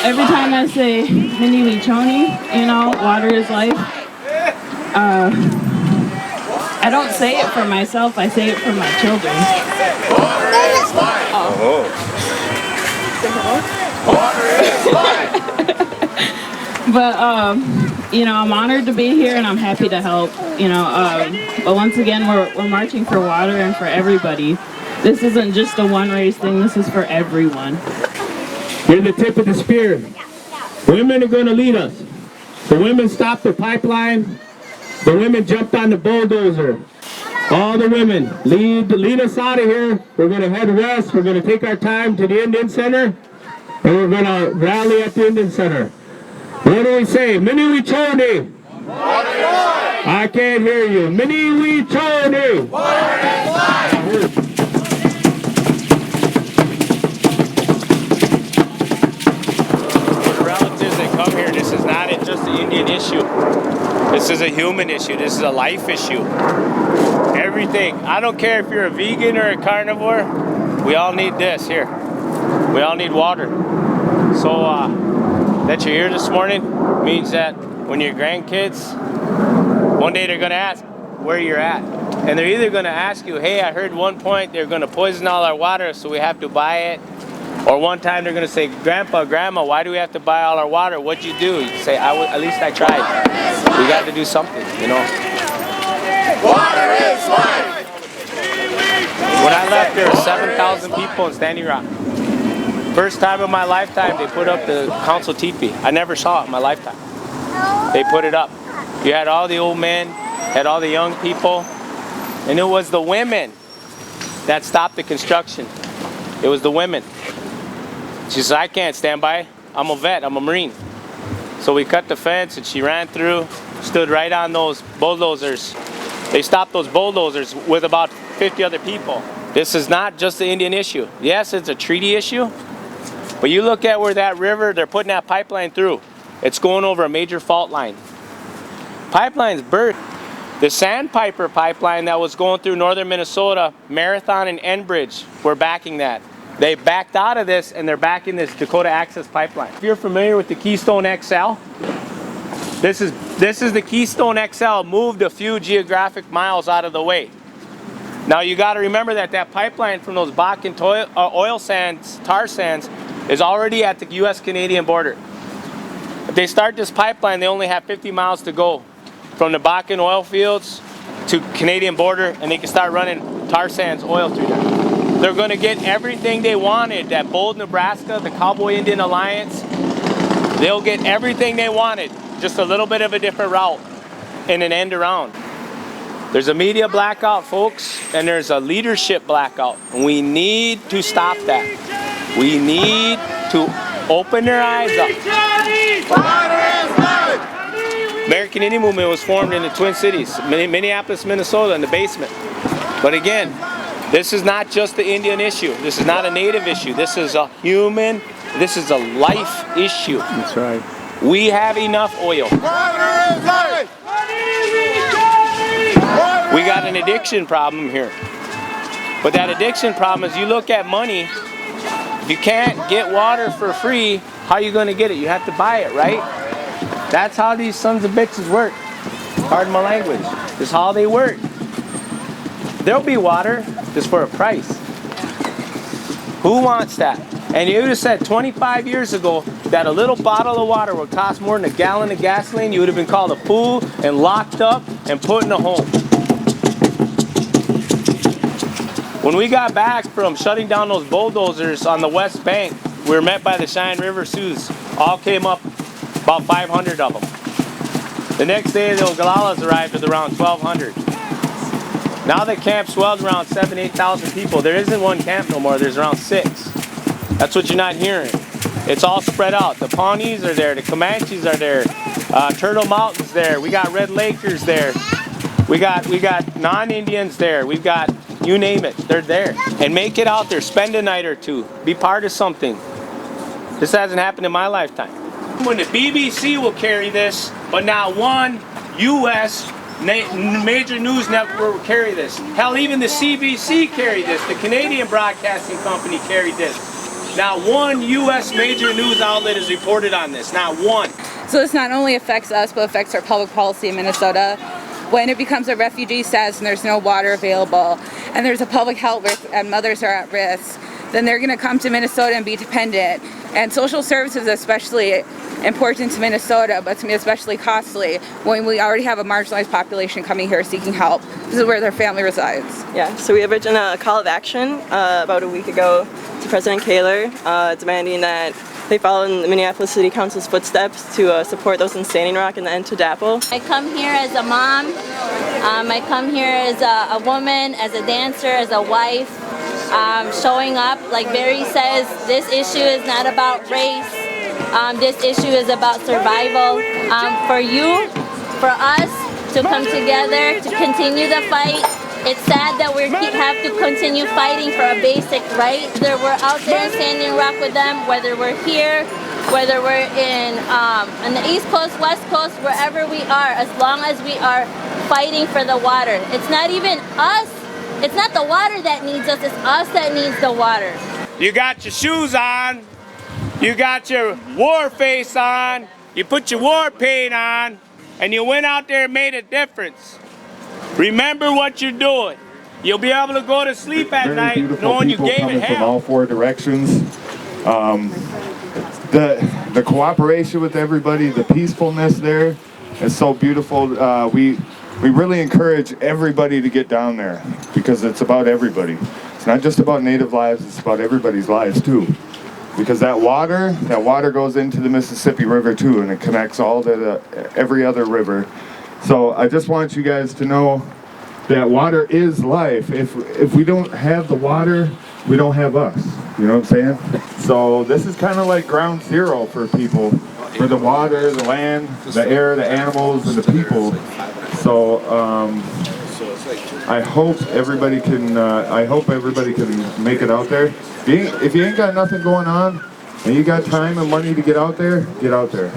Every time I say Minneapolis, water is life, I don't say it for myself, I say it for my children. Water is life! Water is life! But, I'm honored to be here and I'm happy to help, but once again, we're marching for water and for everybody. This isn't just a one race thing, this is for everyone. You're the tip of the spear. Women are going to lead us. The women stopped the pipeline. The women jumped on the bulldozer. All the women, lead us out of here. We're going to head west. We're going to take our time to the Indian Center. And we're going to rally at the Indian Center. What do we say? Minneapolis. I can't hear you. Minneapolis. Water is life! Come here. This is not just an Indian issue. This is a human issue. This is a life issue. Everything. I don't care if you're a vegan or a carnivore. We all need this here. We all need water. So that you're here this morning means that when your grandkids, one day they're going to ask where you're at. And they're either going to ask you, hey, I heard one point they're going to poison all our water so we have to buy it. Or one time they're going to say, Grandpa, Grandma, why do we have to buy all our water? What'd you do? You say, at least I tried. We got to do something, Water is life! When I left, there were 7,000 people in Standing Rock. First time in my lifetime, they put up the council teepee. I never saw it in my lifetime. They put it up. You had all the old men, had all the young people, and it was the women that stopped the construction. It was the women. She said, I can't stand by. I'm a vet. I'm a Marine. So we cut the fence and she ran through, stood right on those bulldozers. They stopped those bulldozers with about 50 other people. This is not just the Indian issue. Yes, it's a treaty issue. But you look at where that river, they're putting that pipeline through. It's going over a major fault line. Pipeline's birthed. The Sandpiper pipeline that was going through northern Minnesota, Marathon and Enbridge were backing that. They backed out of this and they're backing this Dakota Access Pipeline. If you're familiar with the Keystone XL, this is the Keystone XL moved a few geographic miles out of the way. Now you got to remember that pipeline from those Bakken oil sands, tar sands, is already at the U.S.-Canadian border. If they start this pipeline, they only have 50 miles to go from the Bakken oil fields to Canadian border, and they can start running tar sands oil through there. They're going to get everything they wanted. That Bold, Nebraska, the Cowboy Indian Alliance, they'll get everything they wanted. Just a little bit of a different route and an end around. There's a media blackout, folks, and there's a leadership blackout. And we need to stop that. We need to open their eyes up. American Indian Movement was formed in the Twin Cities, Minneapolis, Minnesota, in the basement. But again, this is not just the Indian issue. This is not a native issue. This is a human, this is a life issue. That's right. We have enough oil. We got an addiction problem here. But that addiction problem is you look at money, if you can't get water for free, how are you going to get it? You have to buy it, right? That's how these sons of bitches work. Pardon my language. This is how they work. There'll be water just for a price. Who wants that? And you would have said 25 years ago that a little bottle of water would cost more than a gallon of gasoline. You would have been called a fool and locked up and put in a home. When we got back from shutting down those bulldozers on the West Bank, we were met by the Cheyenne River Sioux. All came up, about 500 of them. The next day, the Oglalas arrived with around 1,200. Now the camp swelled around 7,000 to 8,000 people. There isn't one camp no more. There's around 6. That's what you're not hearing. It's all spread out. The Pawnees are there. The Comanches are there. Turtle Mountain's there. We got Red Lakers there. We got non-Indians there. We've got, you name it, they're there. And make it out there. Spend a night or two. Be part of something. This hasn't happened in my lifetime. When the BBC will carry this, but not one U.S. major news network will carry this. Hell, even the CBC carried this. The Canadian Broadcasting Company carried this. Not one U.S. major news outlet has reported on this. Not one. So this not only affects us, but affects our public policy in Minnesota. When it becomes a refugee status and there's no water available, and there's a public health risk and mothers are at risk, then they're going to come to Minnesota and be dependent. And social services are especially important to Minnesota, but to me especially costly when we already have a marginalized population coming here seeking help. This is where their family resides. Yeah, so we have written a call of action about a week ago to President Kaler, demanding that they follow in the Minneapolis City Council's footsteps to support those in Standing Rock and the end to dapl. I come here as a mom, I come here as a woman, as a dancer, as a wife, showing up. Like Barry says, this issue is not about race, this issue is about survival. For you, for us to come together, to continue the fight. It's sad that we have to continue fighting for a basic right. Whether we're out there in Standing Rock with them, whether we're here, whether we're on the East Coast, West Coast, wherever we are, as long as we are fighting for the water. It's not even us, it's not the water that needs us, it's us that needs the water. You got your shoes on, you got your war face on, you put your war paint on, and you went out there and made a difference. Remember what you're doing. You'll be able to go to sleep at night knowing you gave it hell. From all 4 directions. The cooperation with everybody, the peacefulness there is so beautiful. We really encourage everybody to get down there because it's about everybody. It's not just about Native lives, it's about everybody's lives too. Because that water goes into the Mississippi River too, and it connects all to every other river. So I just want you guys to know that water is life. If we don't have the water, we don't have us. You know what I'm saying? So this is kind of like ground zero for people, for the water, the land, the air, the animals, and the people. So I hope everybody can. Make it out there. If you ain't got nothing going on, and you got time and money to get out there, get out there.